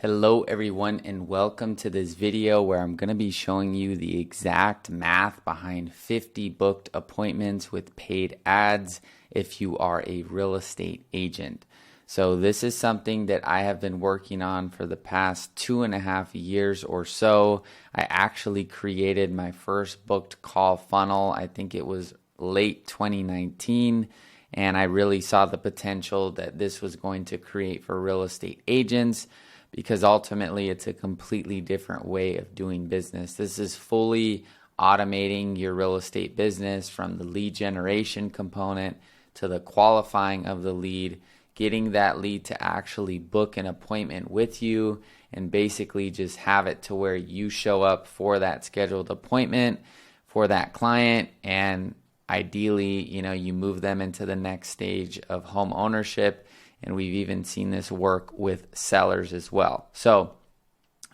Hello everyone, and welcome to this video where I'm going to be showing you the exact math behind 50 booked appointments with paid ads if you are a real estate agent. So this is something that I have been working on for the past 2.5 years or so. I actually created my first booked call funnel. I think it was late 2019. And I really saw the potential that this was going to create for real estate agents, because ultimately it's a completely different way of doing business. This is fully automating your real estate business, from the lead generation component to the qualifying of the lead, getting that lead to actually book an appointment with you, and basically just have it to where you show up for that scheduled appointment for that client, and ideally, you move them into the next stage of home ownership. And we've even seen this work with sellers as well. So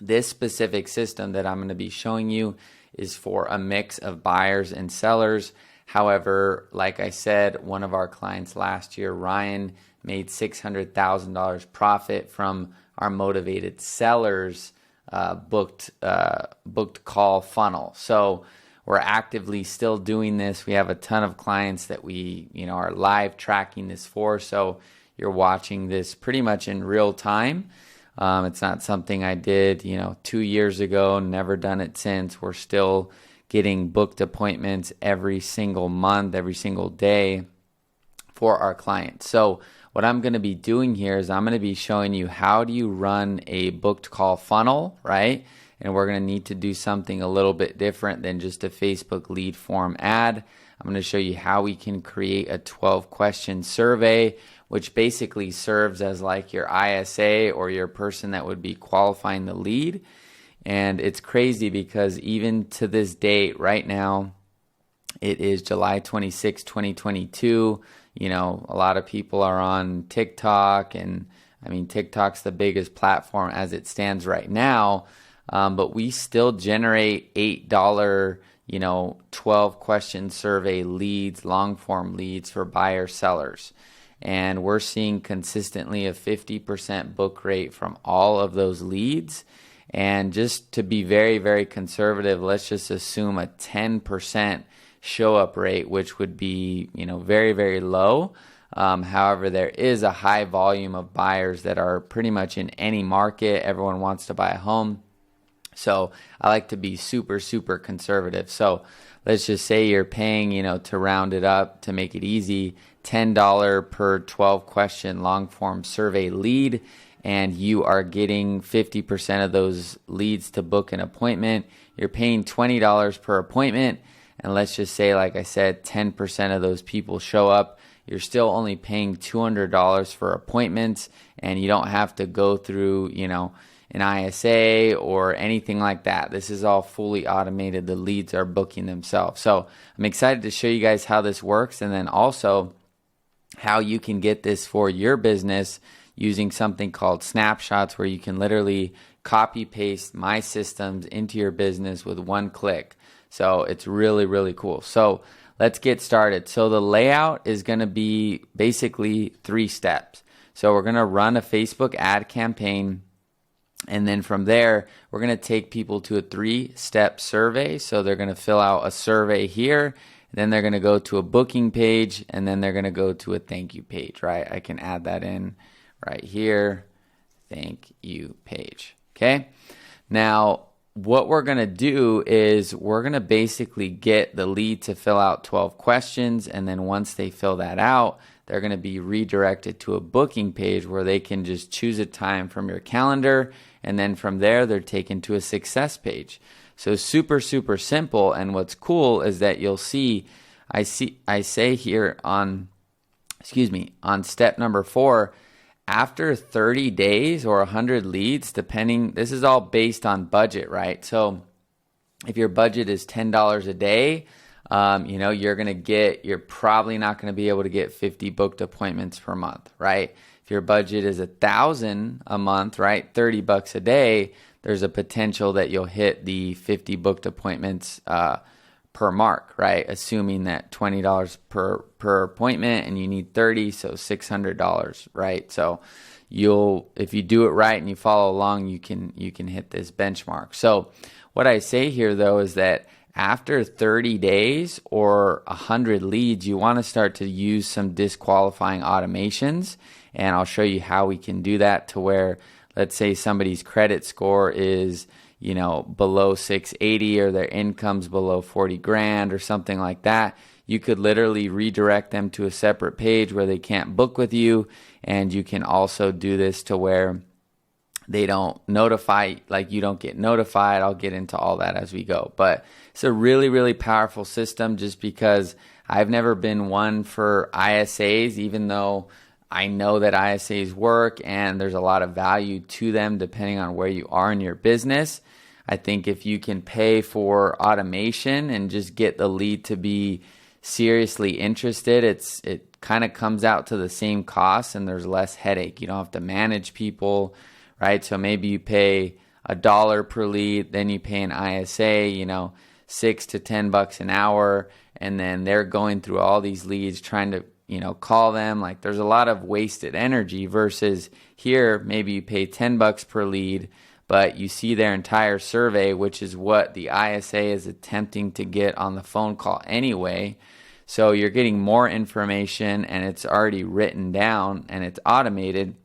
this specific system that I'm going to be showing you is for a mix of buyers and sellers. However, like I said, one of our clients last year, Ryan, made $600,000 profit from our motivated sellers booked call funnel. So we're actively still doing this. We have a ton of clients that we are live tracking this for. So you're watching this pretty much in real time. It's not something I did 2 years ago, never done it since. We're still getting booked appointments every single month, every single day for our clients. So what I'm going to be doing here is I'm going to be showing you how do you run a booked call funnel, right? And we're going to need to do something a little bit different than just a Facebook lead form ad. I'm going to show you how we can create a 12-question survey, which basically serves as like your ISA or your person that would be qualifying the lead. And it's crazy because even to this date right now, it is July 26, 2022. A lot of people are on TikTok, and TikTok's the biggest platform as it stands right now. But we still generate $8, 12-question survey leads, long-form leads for buyer sellers. And we're seeing consistently a 50% book rate from all of those leads. And just to be very, very conservative, let's just assume a 10% show-up rate, which would be, very, very low. However, there is a high volume of buyers that are pretty much in any market. Everyone wants to buy a home. So I like to be super, super conservative. So let's just say you're paying, to round it up, to make it easy, $10 per 12-question long-form survey lead, and you are getting 50% of those leads to book an appointment. You're paying $20 per appointment, and let's just say, like I said, 10% of those people show up. You're still only paying $200 for appointments, and you don't have to go through, an ISA or anything like that. This is all fully automated. The leads are booking themselves. So I'm excited to show you guys how this works, and then also how you can get this for your business using something called snapshots, where you can literally copy paste my systems into your business with one click. So it's really, really cool. So let's get started. So the layout is going to be basically 3 steps. So we're going to run a Facebook ad campaign. And then from there, we're going to take people to a 3-step survey. So they're going to fill out a survey here, then they're going to go to a booking page, and then they're going to go to a thank you page, right? I can add that in right here, thank you page, okay? Now, what we're going to do is we're going to basically get the lead to fill out 12 questions, and then once they fill that out, they're going to be redirected to a booking page where they can just choose a time from your calendar, and then from there, they're taken to a success page. So super, super simple. And what's cool is that you'll see, I say here on step number 4, after 30 days or 100 leads, depending, this is all based on budget, right? So if your budget is $10 a day, you're probably not going to be able to get 50 booked appointments per month, right? If your budget is $1,000 a month, right, $30 a day, there's a potential that you'll hit the 50 booked appointments per mark, right? Assuming that $20 per appointment, and you need 30, so $600, right? So, if you do it right and you follow along, you can hit this benchmark. So what I say here though is that after 30 days or 100 leads, you want to start to use some disqualifying automations, and I'll show you how we can do that to where, let's say somebody's credit score is below 680 or their income's below 40 grand or something like that. You could literally redirect them to a separate page where they can't book with you, and you can also do this to where they don't notify, like you don't get notified. I'll get into all that as we go, but it's a really, really powerful system just because I've never been one for ISAs, even though I know that ISAs work and there's a lot of value to them depending on where you are in your business. I think if you can pay for automation and just get the lead to be seriously interested, it kind of comes out to the same cost and there's less headache. You don't have to manage people, right? So maybe you pay $1 per lead, then you pay an ISA, $6 to $10 an hour, and then they're going through all these leads trying to call them. Like there's a lot of wasted energy versus here, maybe you pay $10 per lead, but you see their entire survey, which is what the ISA is attempting to get on the phone call anyway. So you're getting more information and it's already written down and it's automated,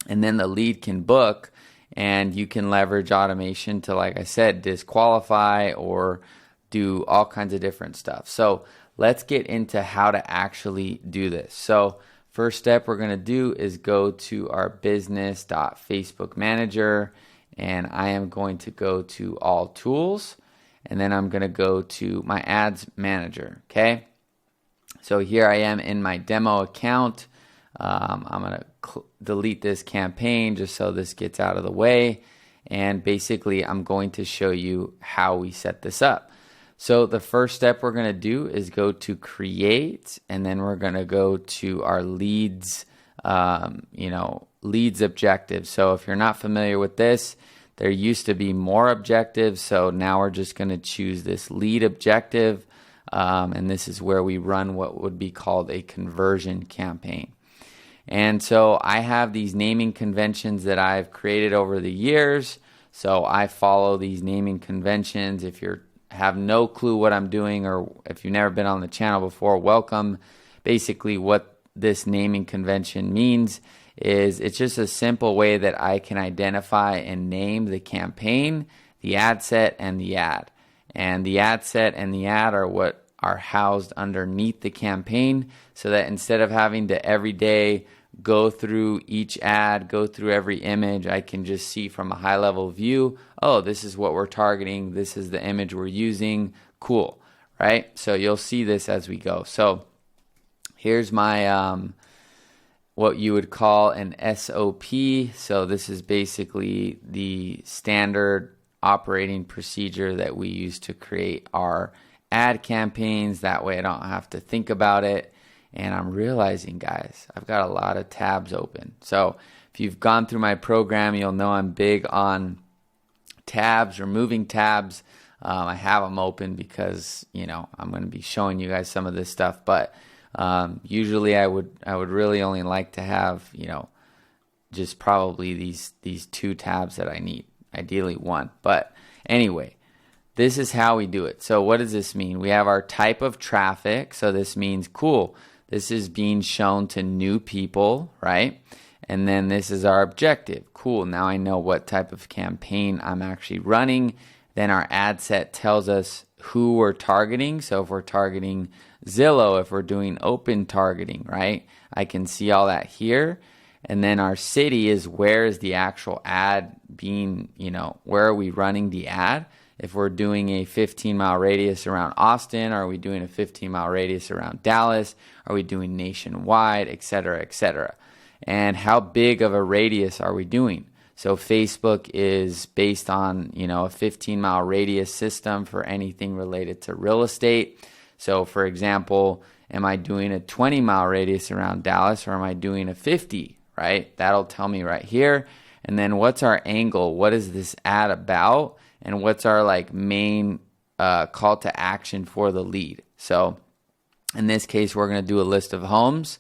and then the lead can book, and you can leverage automation to, like I said, disqualify or do all kinds of different stuff. So let's get into how to actually do this. So first step we're going to do is go to our business.facebook manager, and I am going to go to all tools, and then I'm going to go to my ads manager. Okay. So here I am in my demo account. I'm going to delete this campaign just so this gets out of the way. And basically I'm going to show you how we set this up. So the first step we're going to do is go to create, and then we're going to go to our leads, leads objectives. So if you're not familiar with this, there used to be more objectives. So now we're just going to choose this lead objective. And this is where we run what would be called a conversion campaign. And so I have these naming conventions that I've created over the years. So I follow these naming conventions. If you have no clue what I'm doing, or if you've never been on the channel before, welcome. Basically what this naming convention means is it's just a simple way that I can identify and name the campaign, the ad set, and the ad. And the ad set and the ad are what are housed underneath the campaign, so that instead of having to every day go through each ad, go through every image, I can just see from a high level view, oh, this is what we're targeting, this is the image we're using, cool, right? So you'll see this as we go. So here's my what you would call an SOP. So this is basically the standard operating procedure that we use to create our ad campaigns. That way I don't have to think about it. And I'm realizing, guys, I've got a lot of tabs open. So if you've gone through my program, you'll know I'm big on tabs, removing tabs. I have them open because, I'm going to be showing you guys some of this stuff. But usually I would really only like to have, just probably these two tabs that I need. Ideally one. But anyway, this is how we do it. So what does this mean? We have our type of traffic. So this means, cool, this is being shown to new people, right? And then this is our objective. Cool, now I know what type of campaign I'm actually running. Then our ad set tells us who we're targeting. So if we're targeting Zillow, if we're doing open targeting, right? I can see all that here. And then our city is, where is the actual ad being, where are we running the ad? If we're doing a 15-mile radius around Austin, are we doing a 15-mile radius around Dallas? Are we doing nationwide, et cetera, et cetera? And how big of a radius are we doing? So Facebook is based on, a 15-mile radius system for anything related to real estate. So for example, am I doing a 20-mile radius around Dallas, or am I doing a 50, right? That'll tell me right here. And then what's our angle? What is this ad about? And what's our main call to action for the lead? So in this case, we're going to do a list of homes.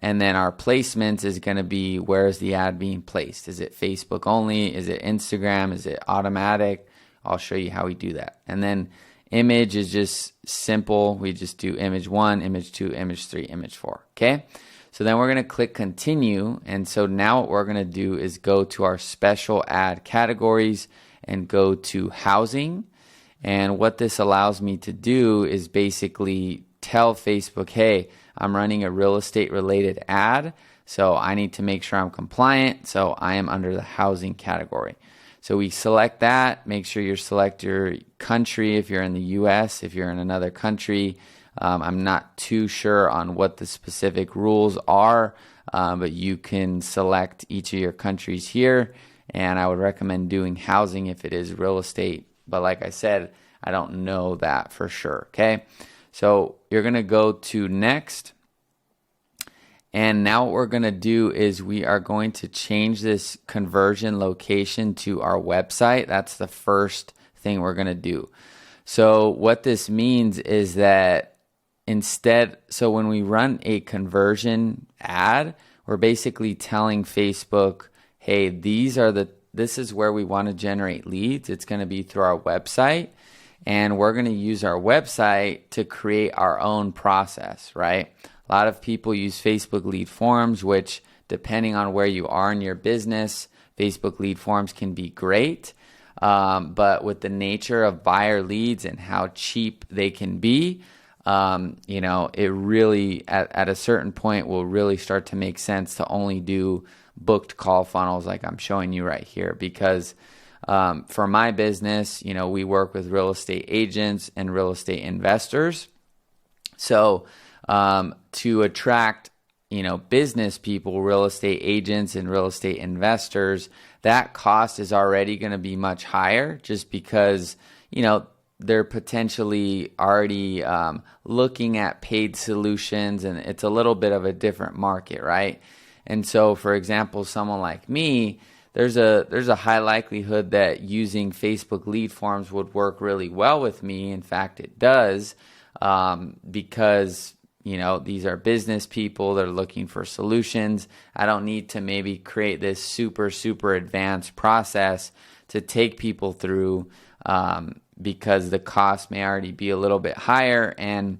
And then our placements is going to be, where is the ad being placed? Is it Facebook only? Is it Instagram? Is it automatic? I'll show you how we do that. And then image is just simple. We just do image 1, image 2, image 3, image 4. Okay. So then we're going to click continue. And so now what we're going to do is go to our special ad categories and go to housing. And what this allows me to do is basically tell Facebook, hey, I'm running a real estate related ad, so I need to make sure I'm compliant, so I am under the housing category. So we select that. Make sure you select your country if you're in the US. If you're in another country, I'm not too sure on what the specific rules are, but you can select each of your countries here, and I would recommend doing housing if it is real estate. But like I said, I don't know that for sure, okay? So you're going to go to next. And now what we're going to do is we are going to change this conversion location to our website. That's the first thing we're going to do. So what this means is that so when we run a conversion ad, we're basically telling Facebook, hey, this is where we want to generate leads. It's going to be through our website. And we're going to use our website to create our own process, right? A lot of people use Facebook lead forms, which depending on where you are in your business, Facebook lead forms can be great. But with the nature of buyer leads and how cheap they can be, it really, at a certain point, will really start to make sense to only do booked call funnels like I'm showing you right here. Because for my business, we work with real estate agents and real estate investors. So to attract, business people, real estate agents and real estate investors, that cost is already going to be much higher just because, they're potentially already looking at paid solutions, and it's a little bit of a different market, right? And so, for example, someone like me, there's a high likelihood that using Facebook lead forms would work really well with me. In fact, it does, because these are business people. They're looking for solutions. I don't need to maybe create this super advanced process to take people through, because the cost may already be a little bit higher, and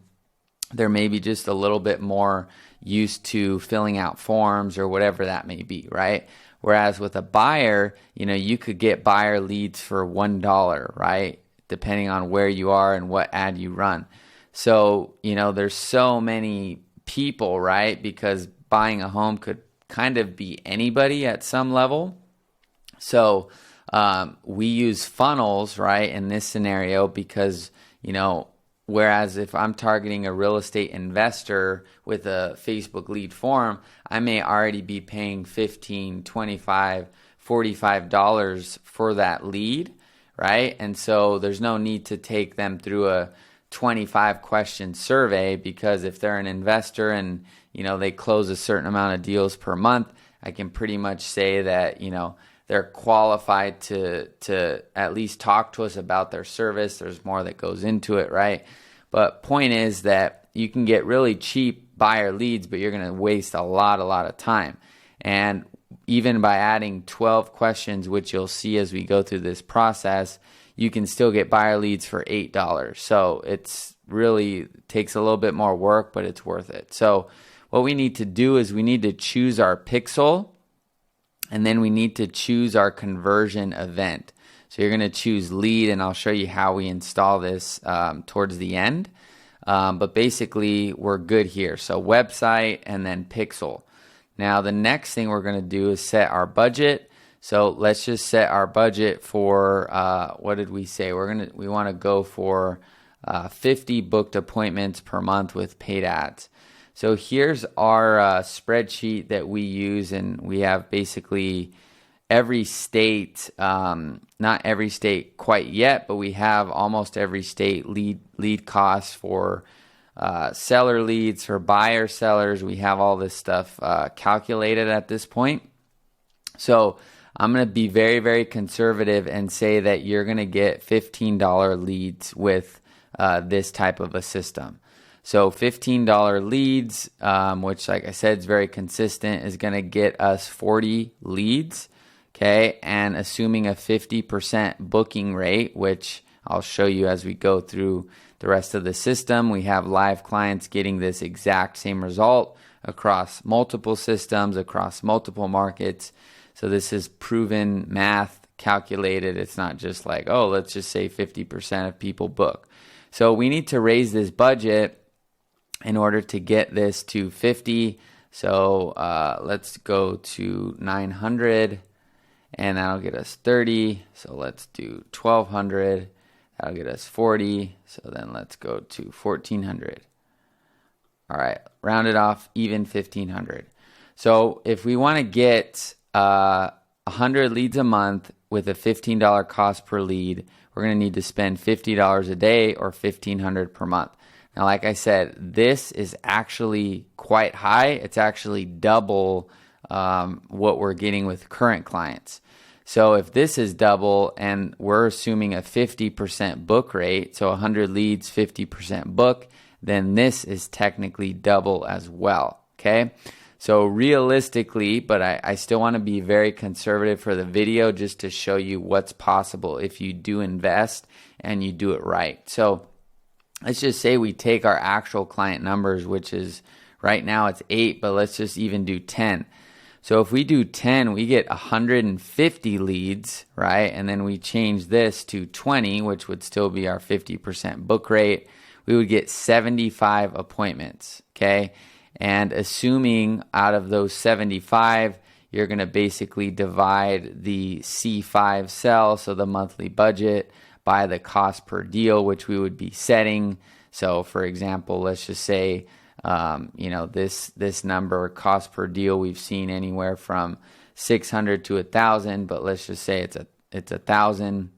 they're maybe just a little bit more used to filling out forms or whatever that may be, right? Whereas with a buyer, you could get buyer leads for $1, right? Depending on where you are and what ad you run. So, there's so many people, right? Because buying a home could kind of be anybody at some level. So, we use funnels, right, in this scenario because, whereas if I'm targeting a real estate investor with a Facebook lead form, I may already be paying $15, $25, $45 for that lead, right? And so there's no need to take them through a 25 question survey, because if they're an investor and, they close a certain amount of deals per month, I can pretty much say that, they're qualified to at least talk to us about their service. There's more that goes into it, right? But point is that you can get really cheap buyer leads, but you're going to waste a lot of time. And even by adding 12 questions, which you'll see as we go through this process, you can still get buyer leads for $8. So it's really takes a little bit more work, but it's worth it. So what we need to do is we need to choose our pixel, and then we need to choose our conversion event. So you're going to choose lead, and I'll show you how we install this towards the end. But basically, we're good here. So website and then pixel. Now, the next thing we're going to do is set our budget. So let's just set our budget for, what did we say? We want to go for 50 booked appointments per month with paid ads. So here's our spreadsheet that we use, and we have basically every state, not every state quite yet, but we have almost every state lead costs for seller leads, for buyer sellers. We have all this stuff calculated at this point. So I'm going to be very conservative and say that you're going to get $15 leads with this type of a system. So $15 leads, which like I said is very consistent, is going to get us 40 leads. Okay, and assuming a 50% booking rate, which I'll show you as we go through the rest of the system, we have live clients getting this exact same result across multiple systems, across multiple markets. So this is proven math, calculated. It's not just like, oh, let's just say 50% of people book. So we need to raise this budget in order to get this to 50. So let's go to 900. And that'll get us 30. So let's do 1,200. That'll get us 40. So then let's go to 1,400. All right, round it off, even 1,500. So if we want to get 100 leads a month with a $15 cost per lead, we're going to need to spend $50 a day or $1,500 per month. Now, like I said, this is actually quite high. It's actually double what we're getting with current clients. So if this is double and we're assuming a 50% book rate, so 100 leads, 50% book, then this is technically double as well, okay? So realistically, but I still want to be very conservative for the video just to show you what's possible if you do invest and you do it right. So let's just say we take our actual client numbers, which is right now it's 8, but let's just even do 10. So if we do 10, we get 150 leads, right? And then we change this to 20, which would still be our 50% book rate. We would get 75 appointments, okay? And assuming out of those 75, you're going to basically divide the C5 sell, so the monthly budget, by the cost per deal, which we would be setting. So for example, let's just say this number, cost per deal, we've seen anywhere from 600 to 1,000, but let's just say it's 1,000.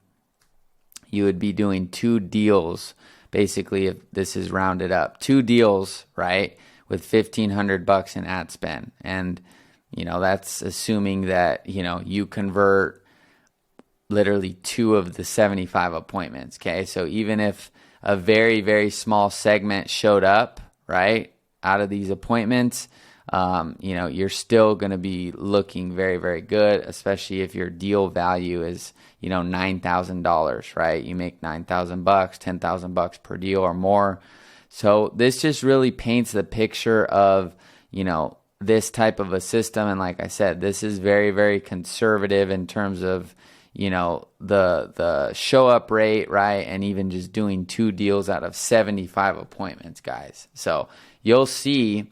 You would be doing 2 deals, basically, if this is rounded up, 2 deals, right, with $1,500 in ad spend. And that's assuming that you convert literally 2 of the 75 appointments. Okay, so even if a very, very small segment showed up, right, out of these appointments, you're still going to be looking very, very good, especially if your deal value is, $9,000, right? You make $9,000, $10,000 per deal or more. So this just really paints the picture of, this type of a system. And like I said, this is very, very conservative in terms of, the show up rate, right? And even just doing 2 deals out of 75 appointments, guys. So you'll see, in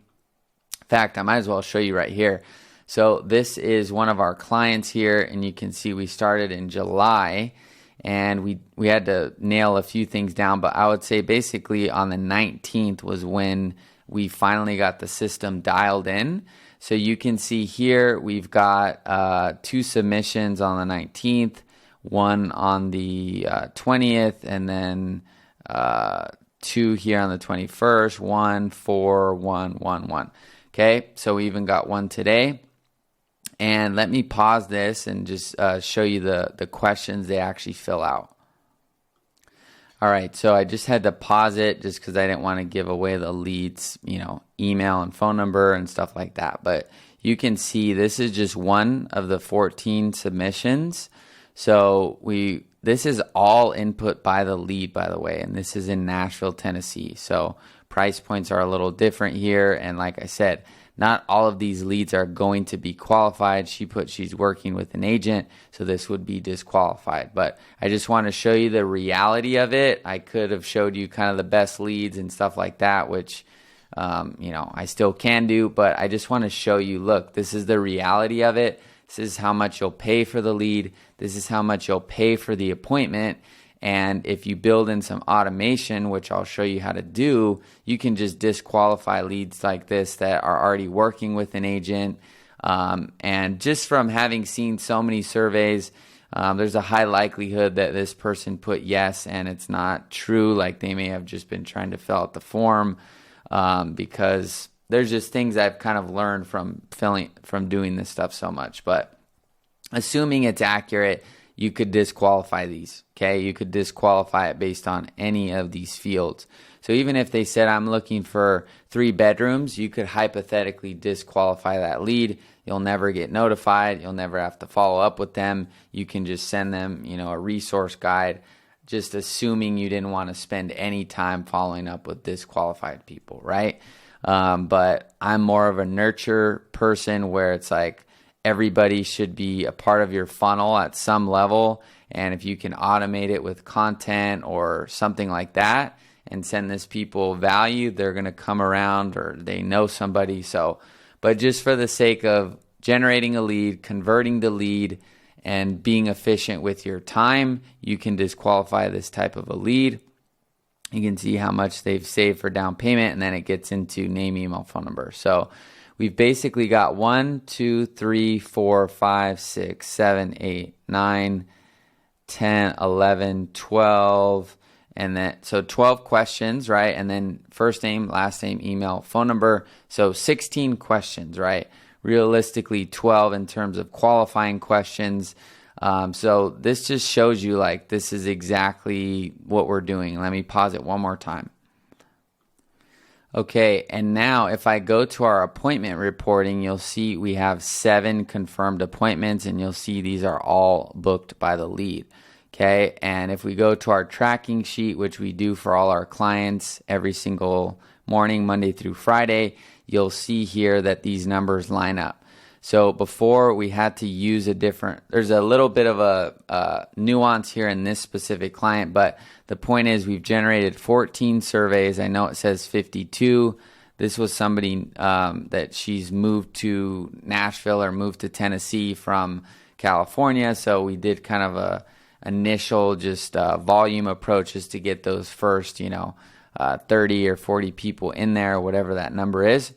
fact, I might as well show you right here. So this is one of our clients here, and you can see we started in July, and we had to nail a few things down, but I would say basically on the 19th was when we finally got the system dialed in. So you can see here we've got 2 submissions on the 19th, 1 on the 20th, and then 2 here on the 21st, 1, 4, 1, 1, 1. Okay, so we even got 1 today. And let me pause this and just show you the questions they actually fill out. All right, so I just had to pause it just because I didn't want to give away the leads, email and phone number and stuff like that. But you can see this is just one of the 14 submissions. So this is all input by the lead, by the way, and this is in Nashville, Tennessee. So price points are a little different here. And like I said, not all of these leads are going to be qualified. She's working with an agent, so this would be disqualified. But I just want to show you the reality of it. I could have showed you kind of the best leads and stuff like that, which, I still can do. But I just want to show you, look, this is the reality of it. This is how much you'll pay for the lead. This is how much you'll pay for the appointment. And if you build in some automation, which I'll show you how to do, you can just disqualify leads like this that are already working with an agent. And just from having seen so many surveys, there's a high likelihood that this person put yes and it's not true. Like they may have just been trying to fill out the form because there's just things I've kind of learned from doing this stuff so much. But assuming it's accurate, you could disqualify these. Okay, you could disqualify it based on any of these fields. So even if they said, I'm looking for 3 bedrooms, you could hypothetically disqualify that lead. You'll never get notified. You'll never have to follow up with them. You can just send them, a resource guide, just assuming you didn't want to spend any time following up with disqualified people, right? But I'm more of a nurture person where it's like everybody should be a part of your funnel at some level. And if you can automate it with content or something like that and send this people value, they're going to come around or they know somebody. So, but just for the sake of generating a lead, converting the lead, and being efficient with your time, you can disqualify this type of a lead. You can see how much they've saved for down payment, and then it gets into name, email, phone number. So we've basically got 1, 2, 3, 4, 5, 6, 7, 8, 9, 10, 11, 12, and then so 12 questions, right? And then first name, last name, email, phone number. So 16 questions, right? Realistically 12 in terms of qualifying questions. So this just shows you like this is exactly what we're doing. Let me pause it one more time. Okay, and now if I go to our appointment reporting, you'll see we have 7 confirmed appointments, and you'll see these are all booked by the lead. Okay, and if we go to our tracking sheet, which we do for all our clients every single morning, Monday through Friday, you'll see here that these numbers line up. So before we had to use there's a little bit of a nuance here in this specific client, but the point is we've generated 14 surveys. I know it says 52. This was somebody that she's moved to Nashville or moved to Tennessee from California. So we did kind of a initial just volume approach just to get those first, 30 or 40 people in there, whatever that number is.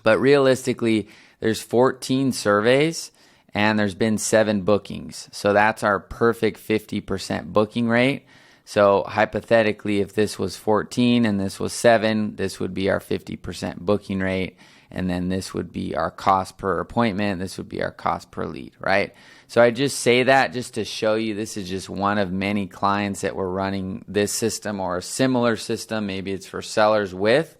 But realistically, there's 14 surveys and there's been 7 bookings. So that's our perfect 50% booking rate. So hypothetically, if this was 14 and this was 7, this would be our 50% booking rate. And then this would be our cost per appointment. This would be our cost per lead, right? So I just say that just to show you this is just one of many clients that we're running this system or a similar system. Maybe it's for sellers with,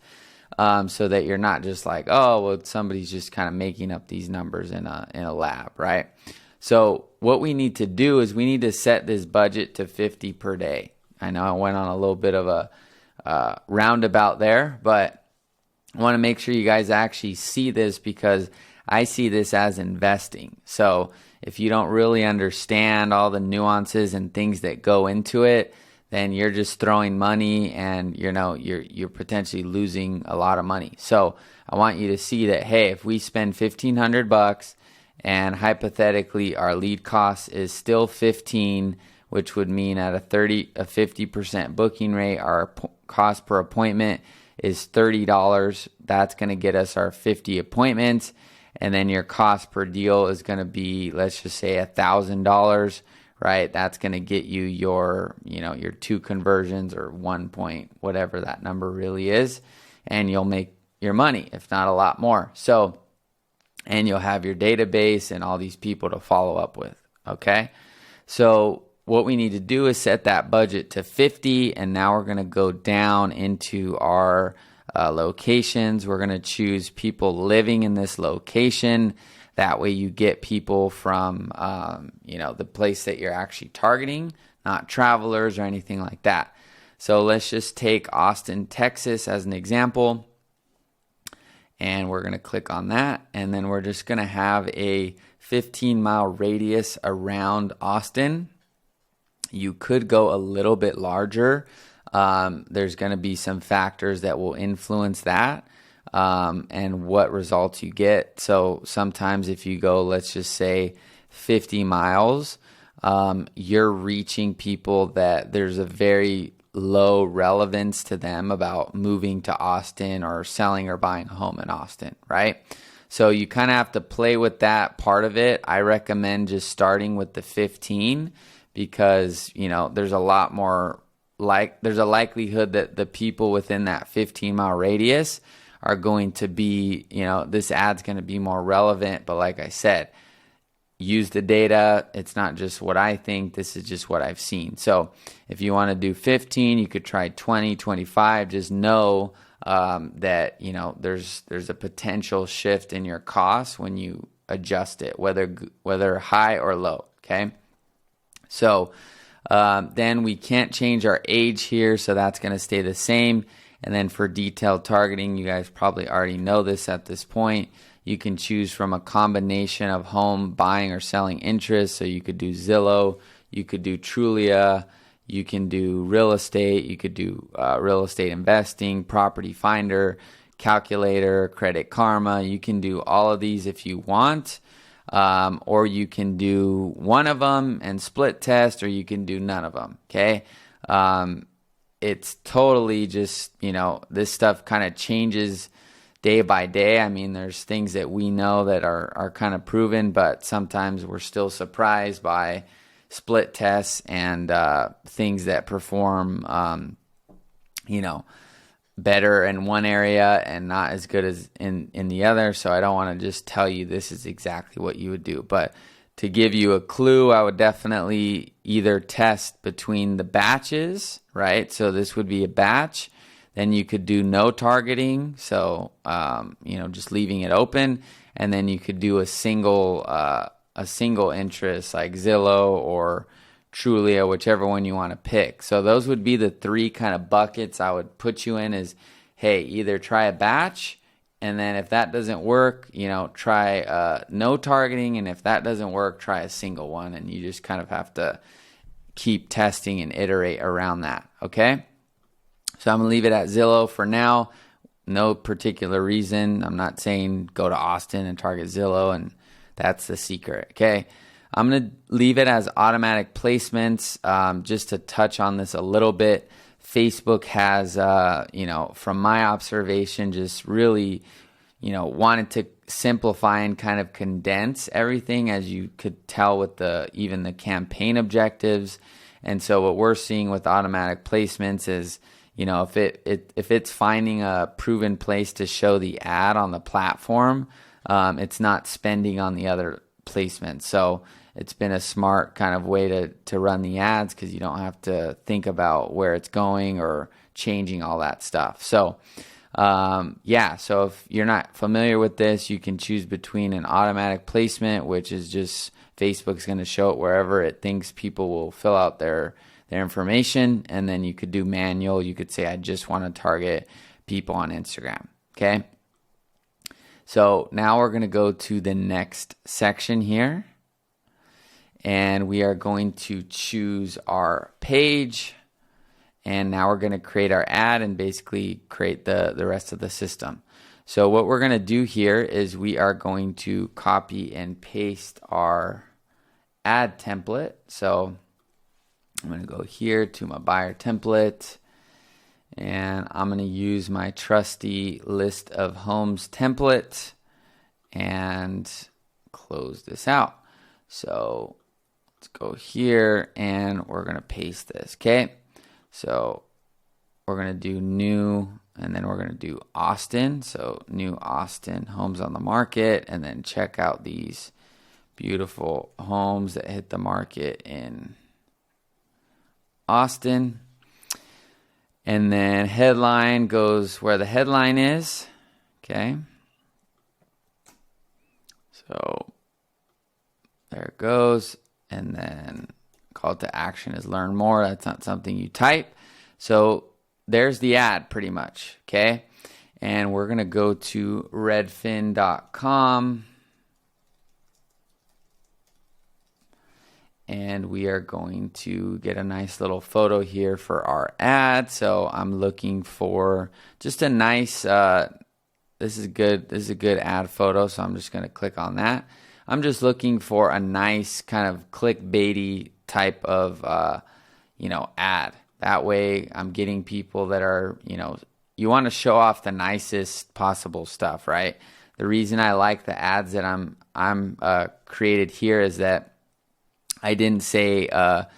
so that you're not just like, oh, well, somebody's just kind of making up these numbers in a lab, right? So what we need to do is we need to set this budget to 50 per day. I know I went on a little bit of a roundabout there, but I want to make sure you guys actually see this because I see this as investing. So if you don't really understand all the nuances and things that go into it, then you're just throwing money and you're potentially losing a lot of money. So I want you to see that, hey, if we spend $1,500 and hypothetically our lead cost is still 15, which would mean at a 50% booking rate, our cost per appointment is $30. That's going to get us our 50 appointments. And then your cost per deal is going to be, let's just say $1,000, right? That's going to get you your 2 conversions or 1 point, whatever that number really is. And you'll make your money, if not a lot more. So, and you'll have your database and all these people to follow up with. Okay. So what we need to do is set that budget to 50. And now we're going to go down into our locations. We're going to choose people living in this location. That way you get people from, the place that you're actually targeting, not travelers or anything like that. So let's just take Austin, Texas as an example. And we're going to click on that. And then we're just going to have a 15-mile radius around Austin. You could go a little bit larger. There's going to be some factors that will influence that and what results you get. So sometimes if you go, let's just say 50 miles, you're reaching people that there's a very low relevance to them about moving to Austin or selling or buying a home in Austin, right? So you kind of have to play with that part of it. I recommend just starting with the 15 because, there's a lot more there's a likelihood that the people within that 15-mile radius are going to be, this ad's going to be more relevant. But like I said, use the data. It's not just what I think. This is just what I've seen. So if you want to do 15, you could try 20, 25. Just know that, you know, there's a potential shift in your costs when you adjust it, whether high or low. Okay. So then we can't change our age here, so that's going to stay the same. And then for detailed targeting, you guys probably already know this at this point. You can choose from a combination of home buying or selling interests. So you could do Zillow, you could do Trulia, you can do real estate, you could do real estate investing, property finder, calculator, credit karma. You can do all of these if you want. Or you can do one of them and split test, or you can do none of them. Okay. It's totally just, you know, this stuff kind of changes day by day. I mean, there's things that we know that are kind of proven, but sometimes we're still surprised by split tests and things that perform, you know, better in one area and not as good as in the other. So I don't want to just tell you this is exactly what you would do. But to give you a clue, I would definitely either test between the batches, right? So this would be a batch. Then you could do no targeting, so you know, just leaving it open, and then you could do a single interest like Zillow or Trulia, whichever one you want to pick. So those would be the three kind of buckets I would put you in. Is, hey, either try a batch, and then if that doesn't work, you know, try no targeting, and if that doesn't work, try a single one, and you just kind of have to keep testing and iterate around that. Okay. So I'm going to leave it at Zillow for now. No particular reason. I'm not saying go to Austin and target Zillow, and that's the secret. Okay. I'm going to leave it as automatic placements. Just to touch on this a little bit, Facebook has, you know, from my observation, just really, you know, wanted to simplify and kind of condense everything, as you could tell with even the campaign objectives. And so what we're seeing with automatic placements is, you know, if it's finding a proven place to show the ad on the platform, it's not spending on the other placements. So it's been a smart kind of way to run the ads, because you don't have to think about where it's going or changing all that stuff. So yeah, so if you're not familiar with this, you can choose between an automatic placement, which is just Facebook's going to show it wherever it thinks people will fill out their information, and then you could do manual. You could say, I just want to target people on Instagram. Okay. So now we're going to go to the next section here, and we are going to choose our page, and now we're going to create our ad and basically create the rest of the system. So what we're going to do here is we are going to copy and paste our ad template. So I'm going to go here to my buyer template, and I'm going to use my trusty list of homes template and close this out. So let's go here, and we're going to paste this. Okay. So we're going to do new, and then we're going to do Austin. So new Austin homes on the market, and then check out these beautiful homes that hit the market in Austin. And then headline goes where the headline is. Okay. So there it goes. And then call to action is learn more. That's not something you type. So there's the ad pretty much. Okay. And we're going to go to redfin.com. And we are going to get a nice little photo here for our ad. So I'm looking for just a nice, this is good. This is a good ad photo. So I'm just going to click on that. I'm just looking for a nice kind of clickbaity type of, ad. That way I'm getting people that are, you want to show off the nicest possible stuff, right? The reason I like the ads that I'm created here is that I didn't say a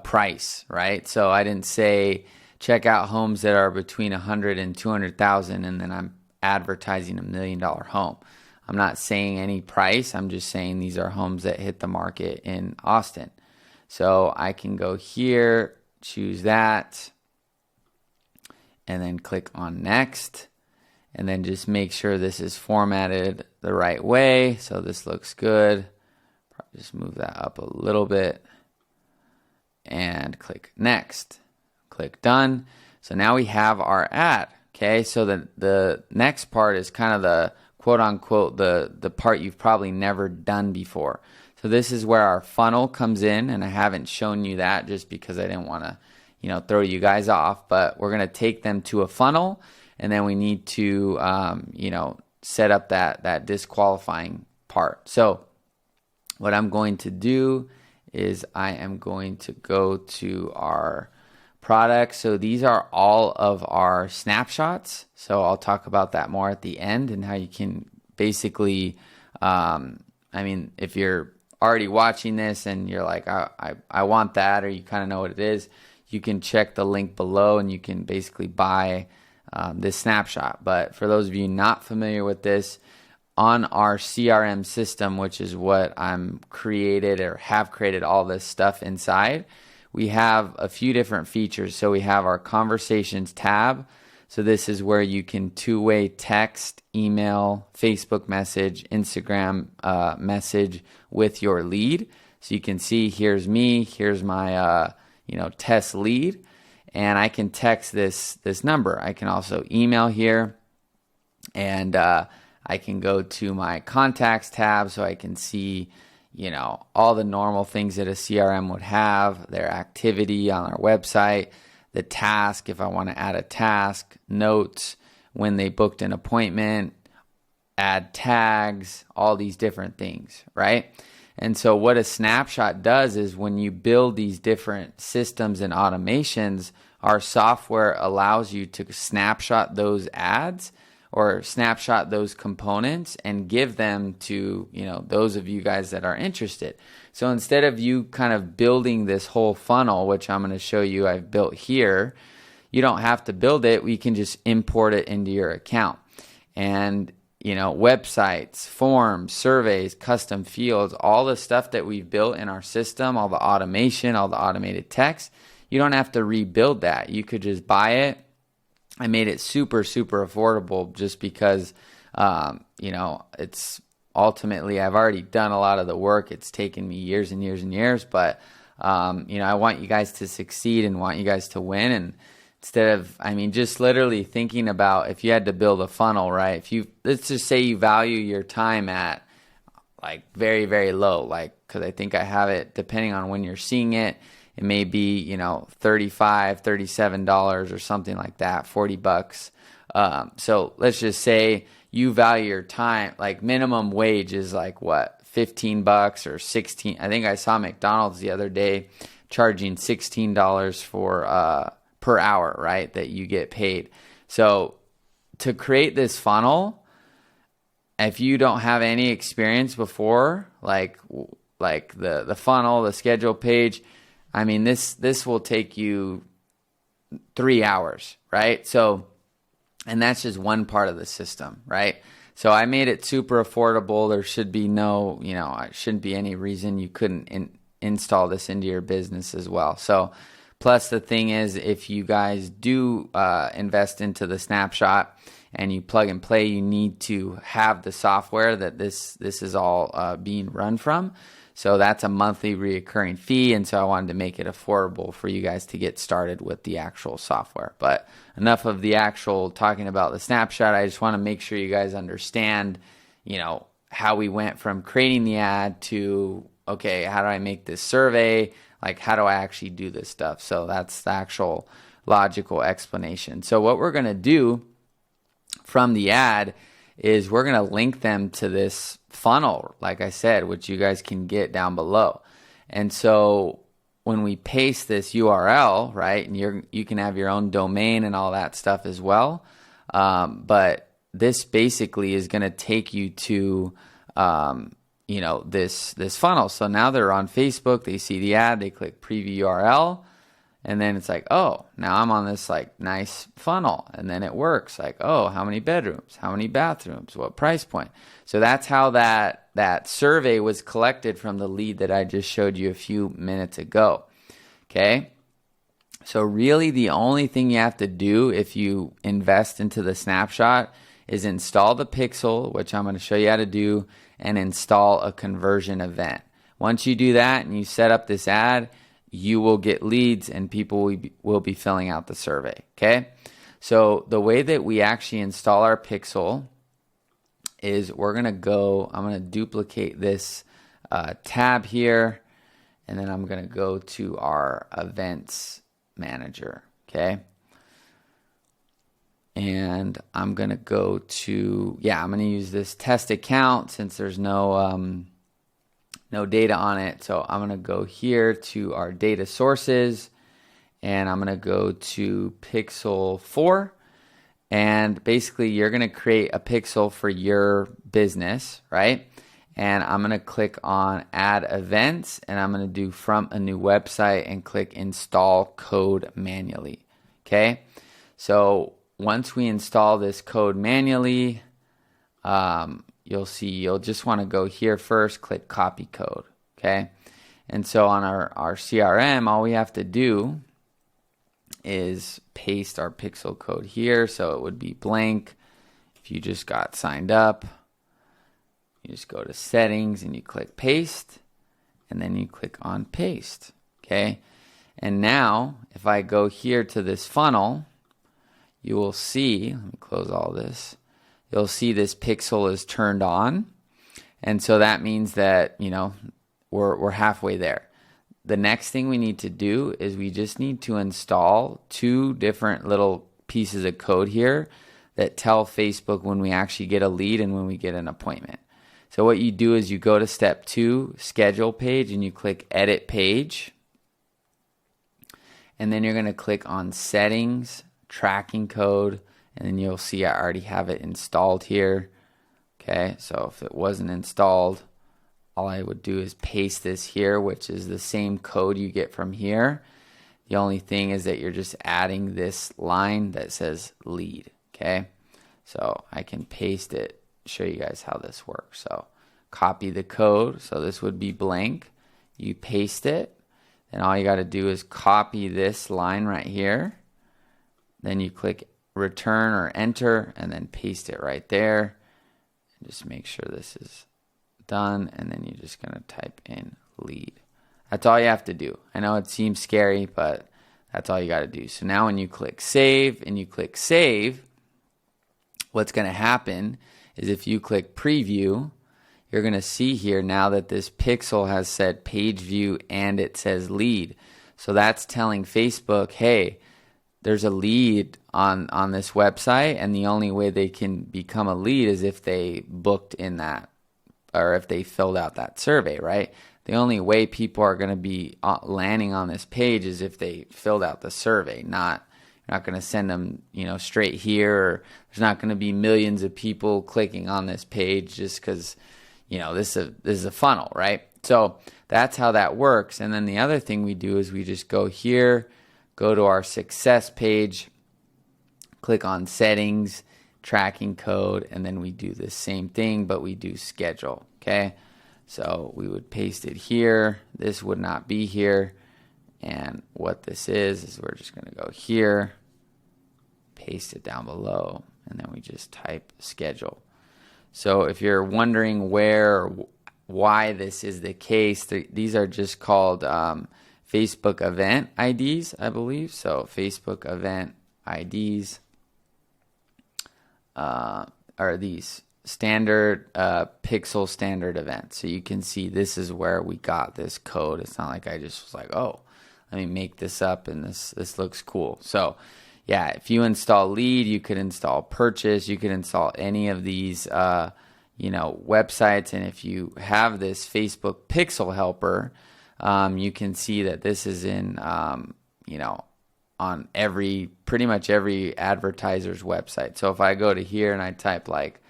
price, right? So I didn't say check out homes that are between 100 and 200,000, and then I'm advertising $1 million home. I'm not saying any price. I'm just saying these are homes that hit the market in Austin. So I can go here, choose that, and then click on next. And then just make sure this is formatted the right way. So this looks good. Probably just move that up a little bit. And click next. Click done. So now we have our ad. Okay, so the next part is kind of the quote unquote the part you've probably never done before. So this is where our funnel comes in, and I haven't shown you that just because I didn't want to, throw you guys off. But we're gonna take them to a funnel, and then we need to, set up that disqualifying part. So what I'm going to do is I am going to go to our products. So these are all of our snapshots. So I'll talk about that more at the end and how you can basically, if you're already watching this and you're like, I want that, or you kind of know what it is, you can check the link below and you can basically buy this snapshot. But for those of you not familiar with this, on our CRM system, which is what I'm created or have created all this stuff inside, we have a few different features. So we have our conversations tab. So this is where you can two-way text, email, Facebook message, Instagram message with your lead. So you can see, here's me, here's my test lead, and I can text this number. I can also email here, and I can go to my contacts tab so I can see, all the normal things that a CRM would have, their activity on our website, the task, if I want to add a task, notes, when they booked an appointment, add tags, all these different things, right? And so what a snapshot does is when you build these different systems and automations, our software allows you to snapshot those ads or snapshot those components and give them to, those of you guys that are interested. So instead of you kind of building this whole funnel, which I'm going to show you I've built here, you don't have to build it. We can just import it into your account. And, websites, forms, surveys, custom fields, all the stuff that we've built in our system, all the automation, all the automated text, you don't have to rebuild that. You could just buy it. I made it super, super affordable just because, it's ultimately, I've already done a lot of the work. It's taken me years and years and years, but, I want you guys to succeed and want you guys to win. And instead of, just literally thinking about if you had to build a funnel, right? Let's just say you value your time at like very, very low, because I think I have it, depending on when you're seeing it, it may be, $35, $37 or something like that, $40. So let's just say you value your time, like minimum wage is like what, $15 or 16. I think I saw McDonald's the other day charging $16 for per hour, right? That you get paid. So to create this funnel, if you don't have any experience before, like the funnel, the schedule page, this will take you 3 hours, right? So, and that's just one part of the system, right? So I made it super affordable. There should be no, shouldn't be any reason you couldn't install this into your business as well. So, plus the thing is, if you guys do invest into the snapshot and you plug and play, you need to have the software that this is all being run from. So that's a monthly recurring fee, and so I wanted to make it affordable for you guys to get started with the actual software. But enough of the actual talking about the snapshot. I just want to make sure you guys understand, how we went from creating the ad to, okay, how do I make this survey? Like, how do I actually do this stuff? So that's the actual logical explanation. So what we're going to do from the ad is we're going to link them to this funnel, like I said, which you guys can get down below. And so when we paste this URL, right, and you can have your own domain and all that stuff as well. But this basically is going to take you to, this funnel. So now they're on Facebook, they see the ad, they click preview URL, And then it's like, oh, now I'm on this like nice funnel, and then it works. Like, oh, how many bedrooms, how many bathrooms, what price point? So that's how that survey was collected from the lead that I just showed you a few minutes ago. Okay. So really the only thing you have to do if you invest into the snapshot is install the pixel, which I'm going to show you how to do, and install a conversion event. Once you do that and you set up this ad, you will get leads and people will be filling out the survey, okay? So the way that we actually install our pixel is I'm going to duplicate this tab here, and then I'm going to go to our events manager, okay? And I'm going to go to, I'm going to use this test account since there's no data on it. So I'm going to go here to our data sources, and I'm going to go to pixel 4. And basically you're going to create a pixel for your business, right? And I'm going to click on add events, and I'm going to do from a new website and click install code manually. Okay. So once we install this code manually, you'll see you'll just want to go here first, click copy code. Okay. And so on our CRM, all we have to do is paste our pixel code here. So it would be blank. If you just got signed up, you just go to settings and you click paste, and then you click on paste. Okay. And now if I go here to this funnel, you will see, let me close all this. You'll see this pixel is turned on. And so that means that, we're halfway there. The next thing we need to do is we just need to install 2 different little pieces of code here that tell Facebook when we actually get a lead and when we get an appointment. So what you do is you go to step 2, schedule page, and you click edit page. And then you're going to click on settings, tracking code, and then you'll see I already have it installed here. Okay, so if it wasn't installed, all I would do is paste this here, which is the same code you get from here. The only thing is that you're just adding this line that says lead. Okay, so I can paste it, show you guys how this works. So copy the code, so this would be blank. You paste it, and all you got to do is copy this line right here. Then you click return or enter, and then paste it right there. And just make sure this is done, and then you're just going to type in lead. That's all you have to do. I know it seems scary, but that's all you got to do. So now when you click save and you click save, what's going to happen is if you click preview, you're going to see here now that this pixel has said page view and it says lead. So that's telling Facebook, hey, there's a lead on this website, and the only way they can become a lead is if they booked in that, or if they filled out that survey, right? The only way people are going to be landing on this page is if they filled out the survey. You're not going to send them, straight here, or there's not going to be millions of people clicking on this page just because, this is a funnel, right? So that's how that works. And then the other thing we do is we just go here, go to our success page, click on settings, tracking code, and then we do the same thing, but we do schedule, okay? So we would paste it here. This would not be here. And what this is we're just going to go here, paste it down below, and then we just type schedule. So if you're wondering why this is the case, these are just called Facebook event IDs, I believe. So Facebook event IDs are these standard pixel standard events. So you can see this is where we got this code. It's not like I just was like, oh, let me make this up and this looks cool. So yeah, if you install lead, you could install purchase, you could install any of these websites. And if you have this Facebook pixel helper, you can see that this is in on pretty much every advertiser's website. So if I go to here and I type like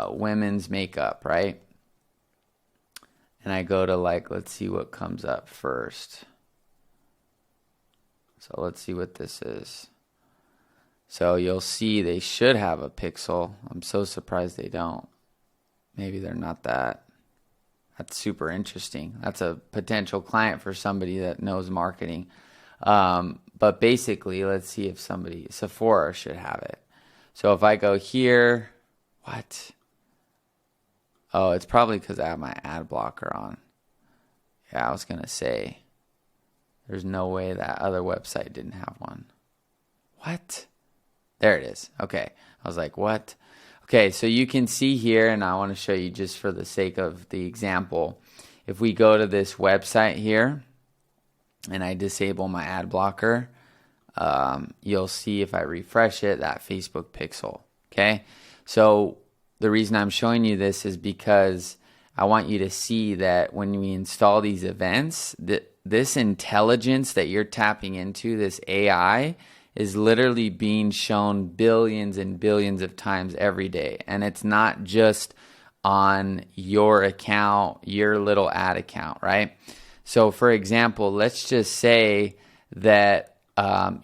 women's makeup, right? And I go to let's see what comes up first. So let's see what this is. So you'll see they should have a pixel. I'm so surprised they don't. Maybe they're not that. That's super interesting. That's a potential client for somebody that knows marketing. But basically, let's see if Sephora should have it. So if I go here, what? Oh, it's probably because I have my ad blocker on. Yeah, I was going to say, there's no way that other website didn't have one. What? There it is. Okay. I was like, what? Okay, so you can see here, and I want to show you just for the sake of the example. If we go to this website here, and I disable my ad blocker, you'll see if I refresh it, that Facebook pixel. Okay, so the reason I'm showing you this is because I want you to see that when we install these events, this intelligence that you're tapping into, this AI, is literally being shown billions and billions of times every day. And it's not just on your account, your little ad account, right? So for example, let's just say that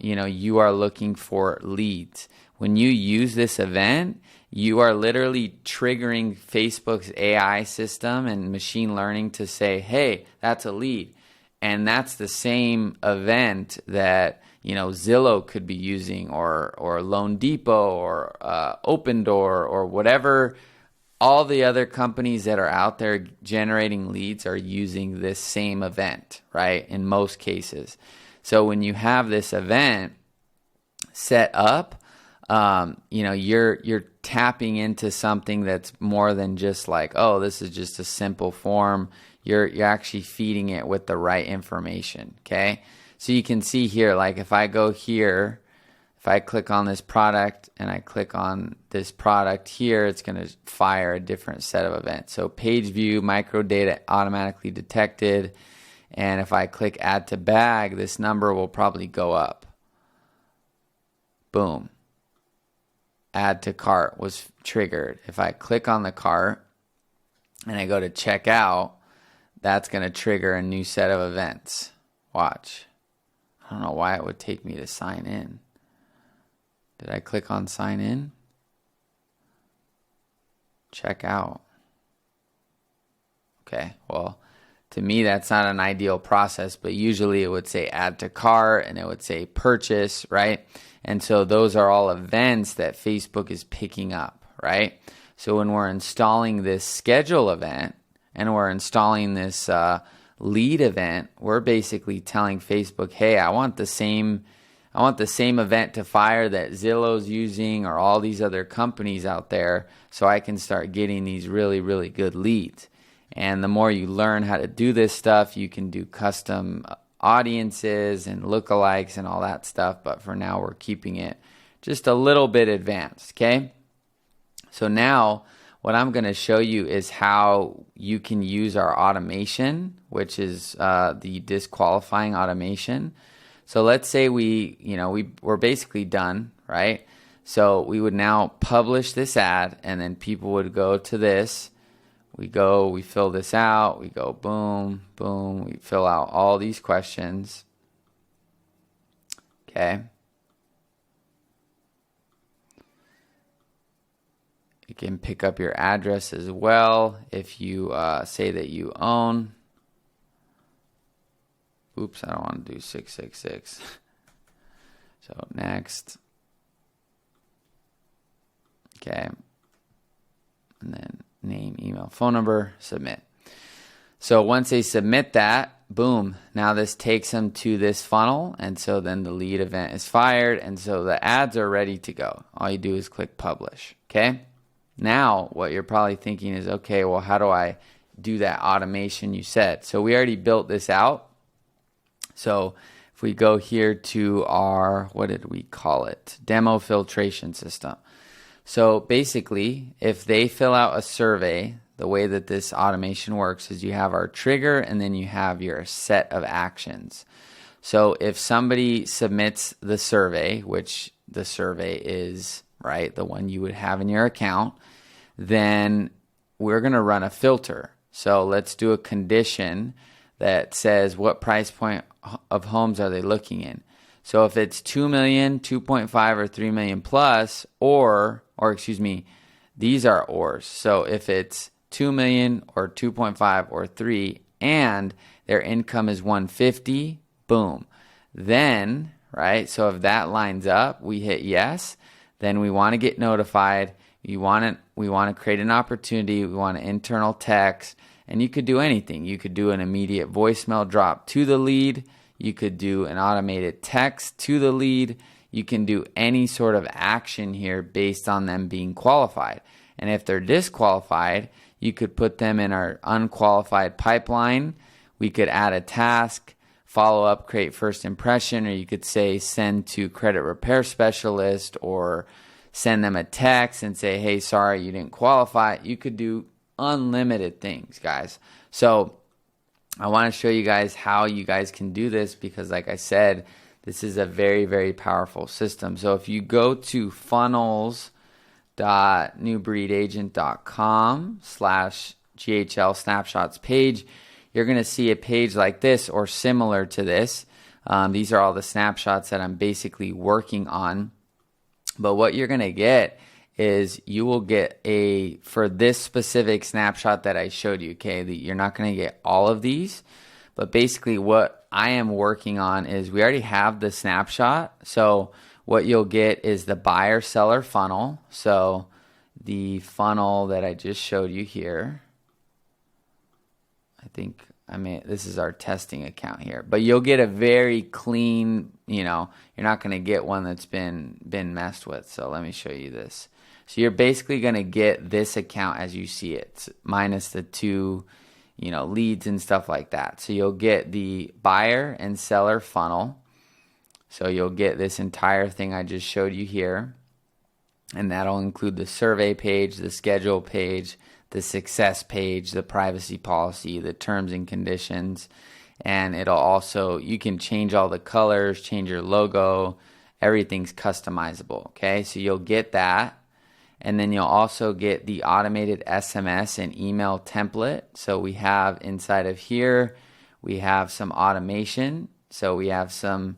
you are looking for leads. When you use this event, you are literally triggering Facebook's AI system and machine learning to say, hey, that's a lead. And that's the same event that Zillow could be using, or Loan Depot, or Opendoor, or whatever. All the other companies that are out there generating leads are using this same event, right? In most cases. So when you have this event set up, you're tapping into something that's more than just like, oh, this is just a simple form. You're actually feeding it with the right information, okay? So you can see here, like if I go here, if I click on this product and I click on this product here, it's going to fire a different set of events. So page view, micro data automatically detected. And if I click add to bag, this number will probably go up. Boom. Add to cart was triggered. If I click on the cart and I go to check out, that's going to trigger a new set of events. Watch. I don't know why it would take me to sign in. Did I click on sign in? Check out. Okay, well, to me that's not an ideal process, but usually it would say add to cart and it would say purchase, right? And so those are all events that Facebook is picking up, right? So when we're installing this schedule event and we're installing this lead event, we're basically telling Facebook, hey, I want the same event to fire that Zillow's using or all these other companies out there, so I can start getting these really, really good leads. And the more you learn how to do this stuff, you can do custom audiences and lookalikes and all that stuff. But for now, we're keeping it just a little bit advanced, okay? So now what I'm going to show you is how you can use our automation, which is the disqualifying automation. So let's say we're basically done, right? So we would now publish this ad, and then people would go to this. We fill this out, we go boom, boom, we fill out all these questions. Okay. You can pick up your address as well if you say that you own. Oops, I don't want to do 666. So next. Okay. And then name, email, phone number, submit. So once they submit that, boom, now this takes them to this funnel. And so then the lead event is fired. And so the ads are ready to go. All you do is click publish. Okay. Now what you're probably thinking is, okay, well, how do I do that automation you said? So we already built this out. So if we go here to our, what did we call it? Demo filtration system. So basically, if they fill out a survey, the way that this automation works is you have our trigger and then you have your set of actions. So if somebody submits the survey, which the survey is, right, the one you would have in your account, then we're going to run a filter. So let's do a condition that says what price point of homes are they looking in. So if it's 2 million, 2.5, or 3 million plus, or excuse me, these are ors. So if it's 2 million or 2.5 or 3 and their income is 150, boom. Then, right, so if that lines up, we hit yes. Then we want to get notified. We want to create an opportunity. We want an internal text. And you could do anything. You could do an immediate voicemail drop to the lead. You could do an automated text to the lead. You can do any sort of action here based on them being qualified. And if they're disqualified, you could put them in our unqualified pipeline. We could add a task, follow up, create first impression, or you could say send to credit repair specialist, or send them a text and say, hey, sorry, you didn't qualify. You could do unlimited things, guys. So I want to show you guys how you guys can do this, because like I said, this is a very, very powerful system. So if you go to funnels.newbreedagent.com/GHL snapshots page, you're going to see a page like this or similar to this. These are all the snapshots that I'm basically working on. But what you're going to get is you will get for this specific snapshot that I showed you, okay, you're not going to get all of these, but basically what I am working on is we already have the snapshot. So what you'll get is the buyer seller funnel. So the funnel that I just showed you here, this is our testing account here, but you'll get a very clean, you're not going to get one that's been messed with. So let me show you this. So you're basically going to get this account as you see it, minus the two, leads and stuff like that. So you'll get the buyer and seller funnel. So you'll get this entire thing I just showed you here. And that'll include the survey page, the schedule page, the success page, the privacy policy, the terms and conditions. And it'll also, you can change all the colors, change your logo, everything's customizable. Okay, so you'll get that. And then you'll also get the automated SMS and email template. So we have inside of here, we have some automation. So we have some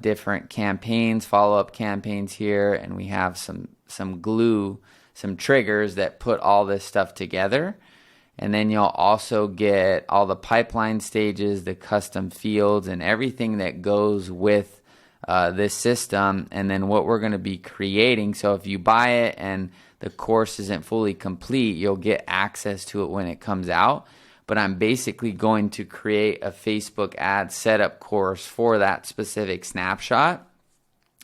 different campaigns, follow-up campaigns here, and we have some glue, some triggers that put all this stuff together. And then you'll also get all the pipeline stages, the custom fields, and everything that goes with this system. And then what we're going to be creating. So if you buy it and the course isn't fully complete, you'll get access to it when it comes out. But I'm basically going to create a Facebook ad setup course for that specific snapshot.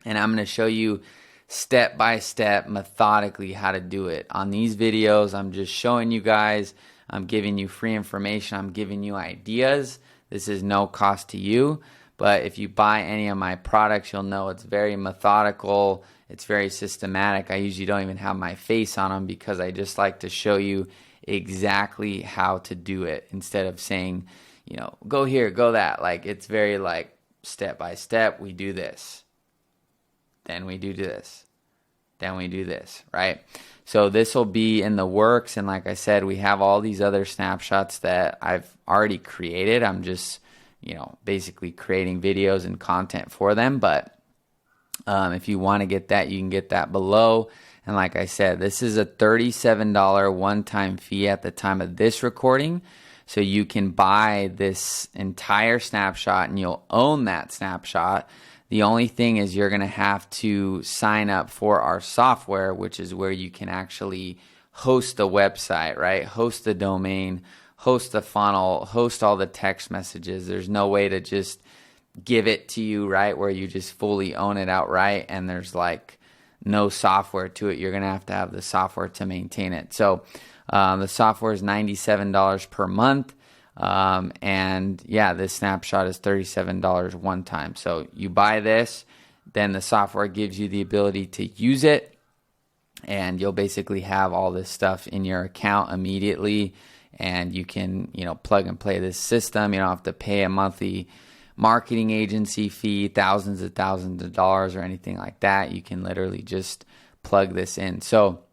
And I'm going to show you step by step, methodically, how to do it. On these videos, I'm just showing you guys. I'm giving you free information. I'm giving you ideas. This is no cost to you. But if you buy any of my products, you'll know it's very methodical. It's very systematic. I usually don't even have my face on them because I just like to show you exactly how to do it instead of saying, go here, go that. Like, it's very like step by step. We do this. Then we do this. Then we do this, right? So this will be in the works. And like I said, we have all these other snapshots that I've already created. I'm just basically creating videos and content for them. But if you want to get that, you can get that below. And like I said, this is a $37 one-time fee at the time of this recording. So you can buy this entire snapshot and you'll own that snapshot. The only thing is you're going to have to sign up for our software, which is where you can actually host the website, right? Host the domain, host the funnel, host all the text messages. There's no way to just give it to you, right, where you just fully own it outright and there's like no software to it. You're going to have the software to maintain it. So the software is $97 per month. And yeah, this snapshot is $37 one time. So you buy this, then the software gives you the ability to use it, and you'll basically have all this stuff in your account immediately. And you can, plug and play this system. You don't have to pay a monthly marketing agency fee, thousands of dollars or anything like that. You can literally just plug this in. So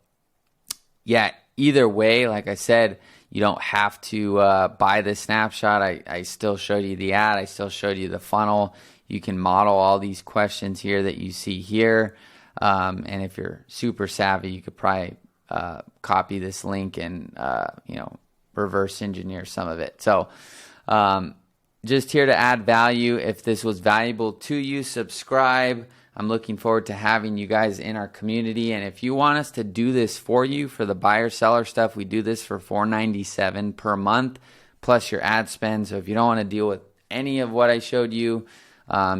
yeah, either way, like I said, You don't have to buy the snapshot. I still showed you the ad. I still showed you the funnel. You can model all these questions here that you see here. And if you're super savvy, you could probably copy this link and, reverse engineer some of it. So just here to add value. If this was valuable to you, subscribe. I'm looking forward to having you guys in our community. And if you want us to do this for you for the buyer seller stuff, we do this for $497 per month plus your ad spend. So if you don't want to deal with any of what I showed you,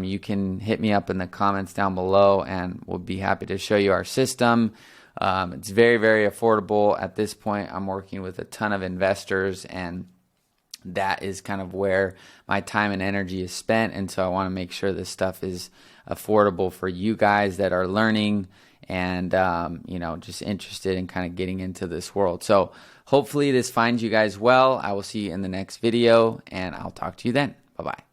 you can hit me up in the comments down below and we'll be happy to show you our system. It's very, very affordable. At this point, I'm working with a ton of investors, and that is kind of where my time and energy is spent. And so I want to make sure this stuff is affordable for you guys that are learning and, just interested in kind of getting into this world. So hopefully this finds you guys well. I will see you in the next video, and I'll talk to you then. Bye-bye.